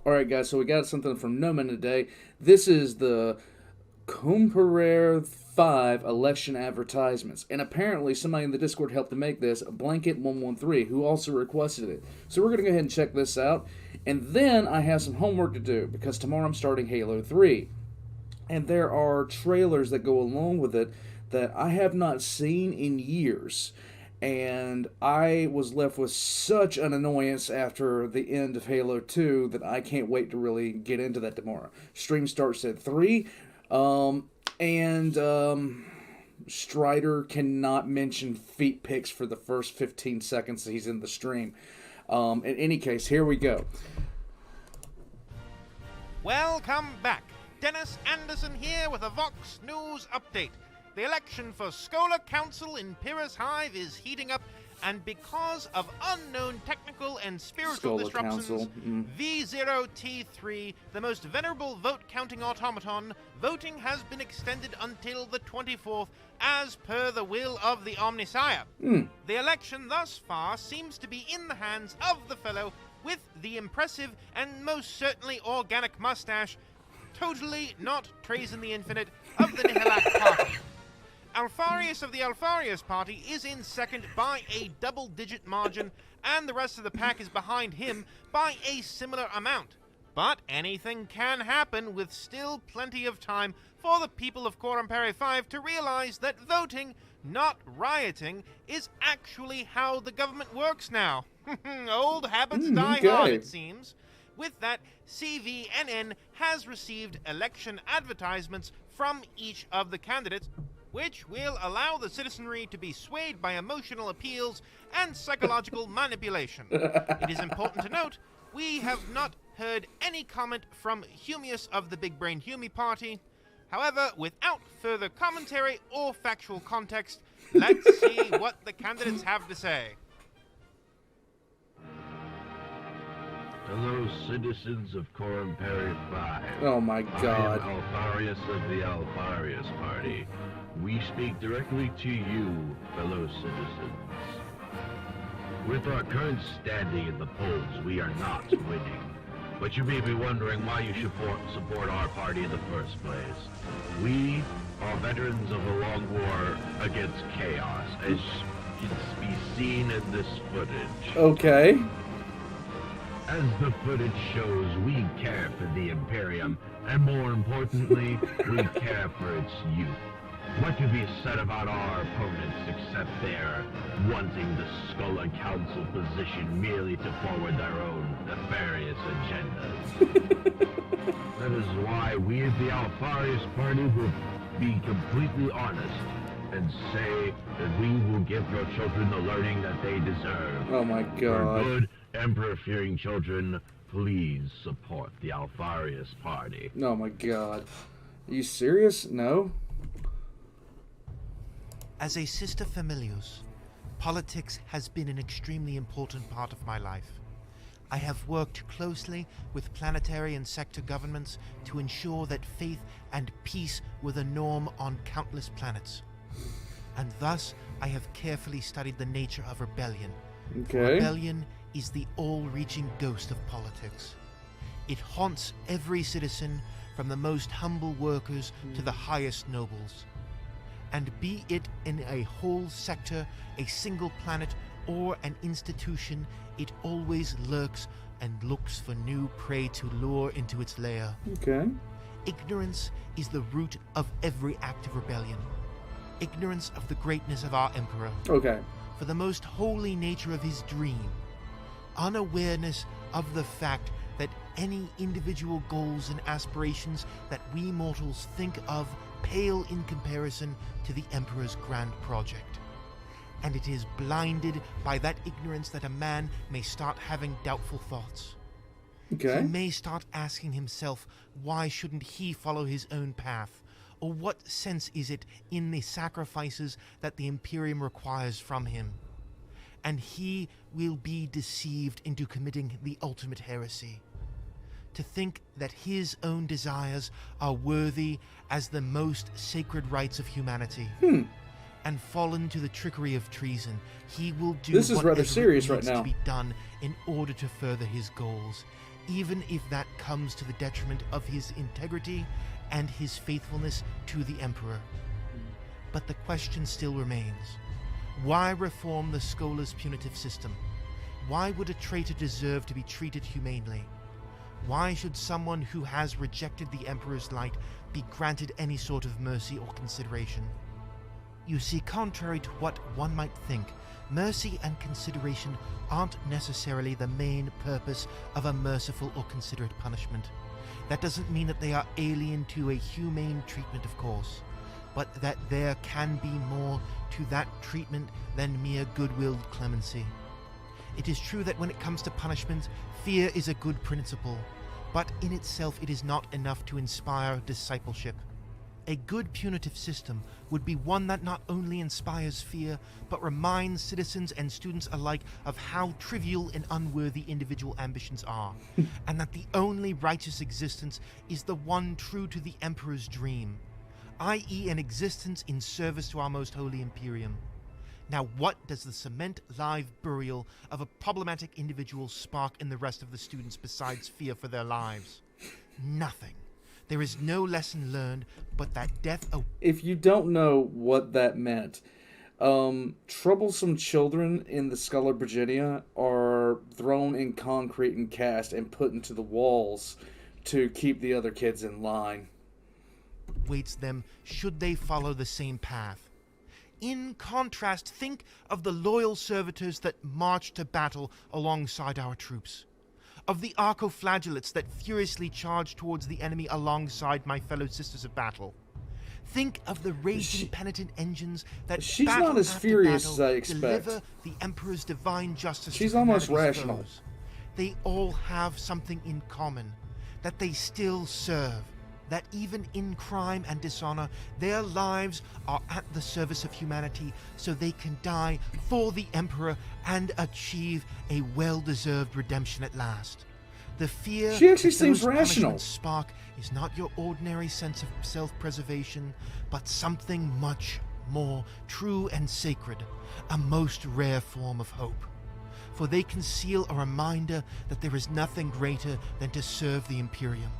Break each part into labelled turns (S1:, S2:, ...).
S1: Alright, guys, so we got something from Noman today. This is the Corumpere 5 election advertisements. And apparently, somebody in the Discord helped to make this, Blanket113, who also requested it. So we're going to go ahead and check this out. And then I have some homework to do because tomorrow I'm starting Halo 3. And there are trailers that go along with it that I have not seen in years. And I was left with such an annoyance after the end of Halo 2 that I can't wait to really get into that tomorrow. Stream starts at 3, and Strider cannot mention feet pics for the first 15 seconds that he's in the stream. In any case, here we go.
S2: Welcome back. Dennis Anderson here with a Vox News update. The election for Scholar Council in Pyrrhus Hive is heating up, and because of unknown technical and spiritual
S1: Scholar
S2: disruptions,
S1: Council.
S2: V0T3, the most venerable vote-counting automaton, voting has been extended until the 24th, as per the will of the Omnissiah. The election thus far seems to be in the hands of the fellow with the impressive and most certainly organic mustache, totally not Trazen the Infinite, of the Nihilak Party. Alpharius of the Alpharius Party is in second by a double-digit margin, and the rest of the pack is behind him by a similar amount. But anything can happen, with still plenty of time for the people of Corumpere 5 to realize that voting, not rioting, is actually how the government works now. Old habits die hard, it seems. With that, CVNN has received election advertisements from each of the candidates, which will allow the citizenry to be swayed by emotional appeals and psychological manipulation. It is important to note, we have not heard any comment from Humius of the Big Brain Humi Party. However, without further commentary or factual context, let's see what the candidates have to say.
S3: Hello, citizens of Corumpere 5.
S1: Oh my god.
S3: I am Alpharius of the Alpharius Party. We speak directly to you, fellow citizens. With our current standing in the polls, we are not winning. But you may be wondering why you should support our party in the first place. We are veterans of a long war against chaos, as can be seen in this footage.
S1: Okay.
S3: As the footage shows, we care for the Imperium, and more importantly, we care for its youth. What could be said about our opponents except they're wanting the Scholar Council position merely to forward their own nefarious agendas? That is why we at the Alpharius Party will be completely honest and say that we will give your children the learning that they deserve.
S1: Oh my god.
S3: For good, Emperor-fearing children, please support the Alpharius Party.
S1: Oh my god. Are you serious? No?
S2: As a sister familius, politics has been an extremely important part of my life. I have worked closely with planetary and sector governments to ensure that faith and peace were the norm on countless planets. And thus, I have carefully studied the nature of rebellion.
S1: Okay.
S2: Rebellion is the all-reaching ghost of politics. It haunts every citizen, from the most humble workers to the highest nobles. And be it in a whole sector, a single planet, or an institution, it always lurks and looks for new prey to lure into its lair.
S1: Okay.
S2: Ignorance is the root of every act of rebellion. Ignorance of the greatness of our Emperor,
S1: Okay.
S2: for the most holy nature of his dream. Unawareness of the fact that any individual goals and aspirations that we mortals think of pale in comparison to the Emperor's grand project. And it is blinded by that ignorance that a man may start having doubtful thoughts.
S1: Okay.
S2: He may start asking himself, why shouldn't he follow his own path? Or what sense is it in the sacrifices that the Imperium requires from him? And he will be deceived into committing the ultimate heresy. To think that his own desires are worthy as the most sacred rights of humanity. And fallen to the trickery of treason, he will do
S1: This is rather
S2: whatever
S1: serious right
S2: needs
S1: now.
S2: to be done in order to further his goals, even if that comes to the detriment of his integrity and his faithfulness to the Emperor. But the question still remains. Why reform the Schola's punitive system? Why would a traitor deserve to be treated humanely? Why should someone who has rejected the Emperor's light be granted any sort of mercy or consideration? You see, contrary to what one might think, mercy and consideration aren't necessarily the main purpose of a merciful or considerate punishment. That doesn't mean that they are alien to a humane treatment, of course, but that there can be more to that treatment than mere goodwill clemency. It is true that when it comes to punishment, fear is a good principle, but in itself it is not enough to inspire discipleship. A good punitive system would be one that not only inspires fear, but reminds citizens and students alike of how trivial and unworthy individual ambitions are, and that the only righteous existence is the one true to the Emperor's dream, i.e. an existence in service to our most holy Imperium. Now, what does the cement live burial of a problematic individual spark in the rest of the students besides fear for their lives? Nothing. There is no lesson learned but that death...
S1: If you don't know what that meant, troublesome children in the Schola Virginia are thrown in concrete and cast and put into the walls to keep the other kids in line.
S2: ...waits them should they follow the same path. In contrast, think of the loyal servitors that march to battle alongside our troops. Of the archoflagellates that furiously charge towards the enemy alongside my fellow sisters of battle. Think of the raging penitent engines that
S1: she's
S2: battle
S1: not as
S2: after
S1: furious
S2: battle
S1: as I expect.
S2: deliver the Emperor's divine justice.
S1: She's
S2: to
S1: almost
S2: humanity's
S1: rational.
S2: foes. They all have something in common, that they still serve. That even in crime and dishonor, their lives are at the service of humanity so they can die for the Emperor and achieve a well-deserved redemption at last. The fear
S1: she actually
S2: that
S1: seems
S2: those
S1: rational.
S2: punishments spark is not your ordinary sense of self-preservation, but something much more true and sacred, a most rare form of hope. For they conceal a reminder that there is nothing greater than to serve the Imperium.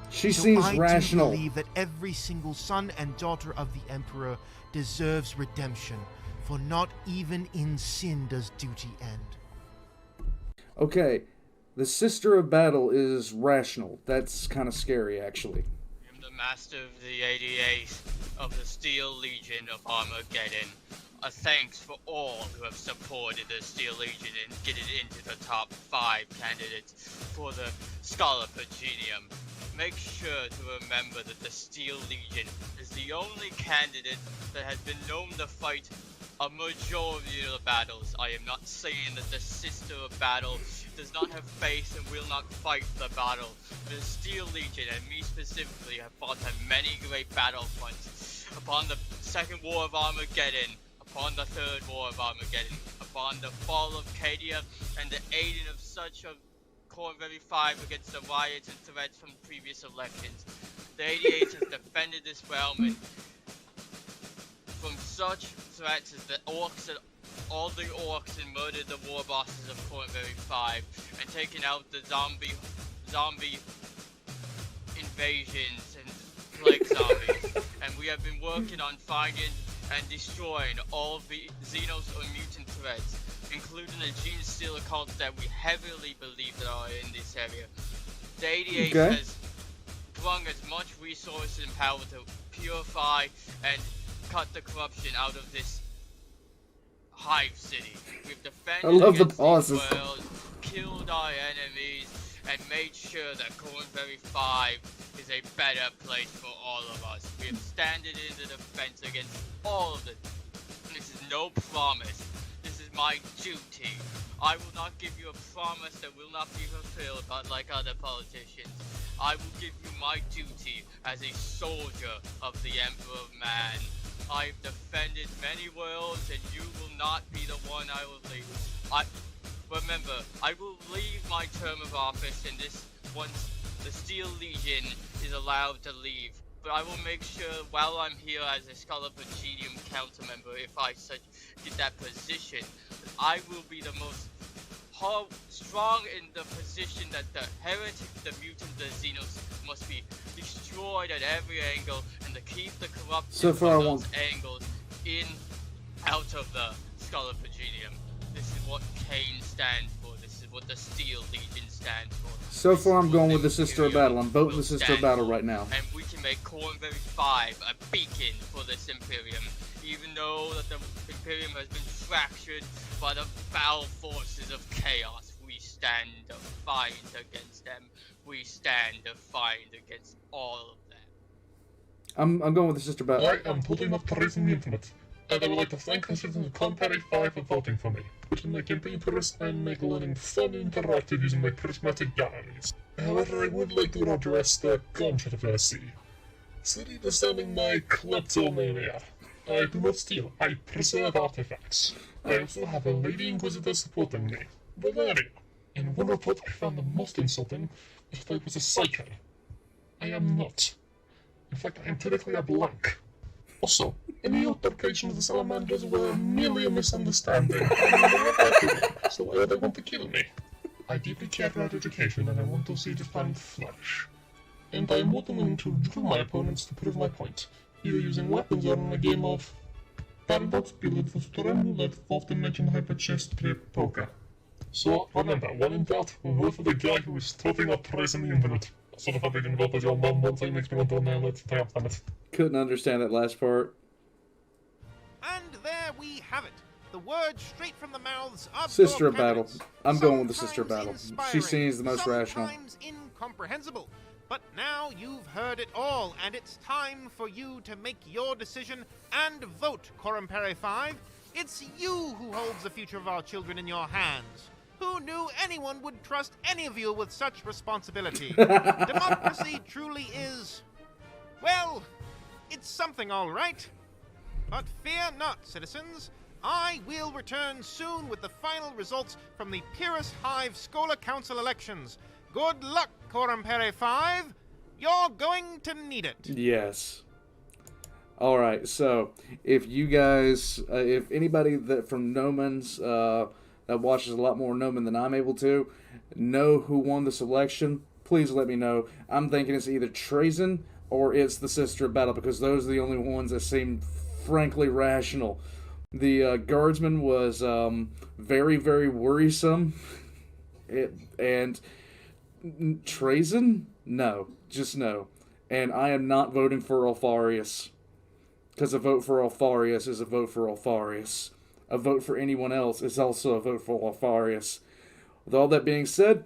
S1: She
S2: So
S1: seems
S2: I
S1: rational.
S2: do believe that every single son and daughter of the Emperor deserves redemption, for not even in sin does duty end.
S1: Okay, the Sister of Battle is rational. That's kind of scary, actually.
S4: I am the Master of the 88th of the Steel Legion of Armageddon. A thanks for all who have supported the Steel Legion and getting into the top 5 candidates for the Schola Virginium. Make sure to remember that the Steel Legion is the only candidate that has been known to fight a majority of the battles. I am not saying that the Sister of Battle does not have faith and will not fight the battle. The Steel Legion, and me specifically, have fought on many great battlefronts. Upon the Second War of Armageddon, upon the Third War of Armageddon, upon the fall of Cadia, and the aiding of such of Corumpere 5 against the riots and threats from previous elections. The 88 has defended this realm and from such threats as the orcs and all the orcs and murdered the war bosses of Corumpere 5 and taken out the zombie invasions and plague zombies. And we have been working on finding and destroying all the Xenos or mutant threats, including the gene stealer cults that we heavily believe that are in this area. The 88 has sprung as much resources and power to purify and cut the corruption out of this hive city. We've defended against these worlds, killed our enemies, and made sure that Corumpere 5 is a better place for all of us. We have standed in the defense against all of it. This is no promise. This is my duty. I will not give you a promise that will not be fulfilled, but like other politicians, I will give you my duty as a soldier of the Emperor of Man. I've defended many worlds, and you will not be the one I will leave. Remember, I will leave my term of office in this once the Steel Legion is allowed to leave. But I will make sure while I'm here as a Schola Virginium council member, if I get that position, that I will be the most strong in the position that the heretic, the mutant, the Xenos must be destroyed at every angle, and to keep the corruption
S1: So far,
S4: of those angles out of the Skull of Paginium. This is what Kane stands for. This is what the Steel Legion stands for.
S1: So far, I'm going with the Sister of Battle. I'm voting the Sister of Battle right now.
S4: And we can make Corumpere 5 a beacon for this Imperium, even though that the Imperium has been fractured by the foul forces of chaos. We stand defiant against them. We stand defiant against all of them.
S1: I'm going with the Sister Battle.
S5: I am putting up Treason Infinite, and I would like to thank the citizens of Corumpere 5 for voting for me. Putting my campaign first and make learning fun and interactive using my prismatic galleries. However, I would like to address the controversy. City descending my kleptomania. I do not steal, I preserve artifacts. I also have a Lady Inquisitor supporting me, Valeria. In one report I found the most insulting is that I was a psycho. I am not. In fact, I am technically a blank. Also, any altercation of the salamanders were merely a misunderstanding, so why would they want to kill me? I deeply care about education and I want to see it find flourish. And I am more than willing to drill my opponents to prove my point, either using weapons or in a game of Paradox Billet for Roulette 4th Dimension Hyper Chess Trip Poker. So remember, when in doubt, vote for the guy who is toting up Trace in the internet. Sort of having vote as your mom once I makes me want to nail it. Damn it.
S1: Couldn't understand that last part.
S2: And there we have it. The words straight from the mouths of
S1: Sister
S2: your
S1: of Battle.
S2: candidates.
S1: I'm going with the Sister of Battle.
S2: Sometimes
S1: She
S2: inspiring,
S1: seems the most rational.
S2: Sometimes incomprehensible. But now you've heard it all, and it's time for you to make your decision and vote, Corumpere 5. It's you who holds the future of our children in your hands. Who knew anyone would trust any of you with such responsibility? Democracy truly is, well, it's something all right. But fear not, citizens. I will return soon with the final results from the Pyrrhus Hive Scholar Council elections. Good luck, Corumpere 5. You're going to need it.
S1: Yes. Alright, so if you guys, if anybody that from Noman's, that watches a lot more Noman than I'm able to, know who won this election, please let me know. I'm thinking it's either Treason or it's the Sister of Battle, because those are the only ones that seem frankly rational. The guardsman was very, very worrisome. And Treason? No. Just no. And I am not voting for Alpharius. Because a vote for Alpharius is a vote for Alpharius. A vote for anyone else is also a vote for Alpharius. With all that being said,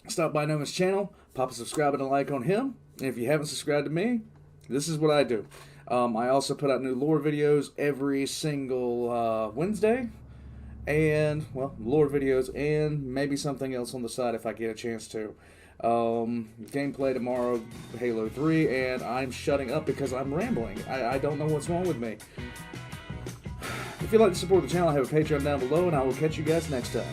S1: stop by Noman's channel, pop a subscribe and a like on him. And if you haven't subscribed to me, this is what I do. I also put out new lore videos every single Wednesday. And, well, lore videos and maybe something else on the side if I get a chance to. Gameplay tomorrow, Halo 3, and I'm shutting up because I'm rambling. I don't know what's wrong with me. If you'd like to support the channel, I have a Patreon down below, and I will catch you guys next time.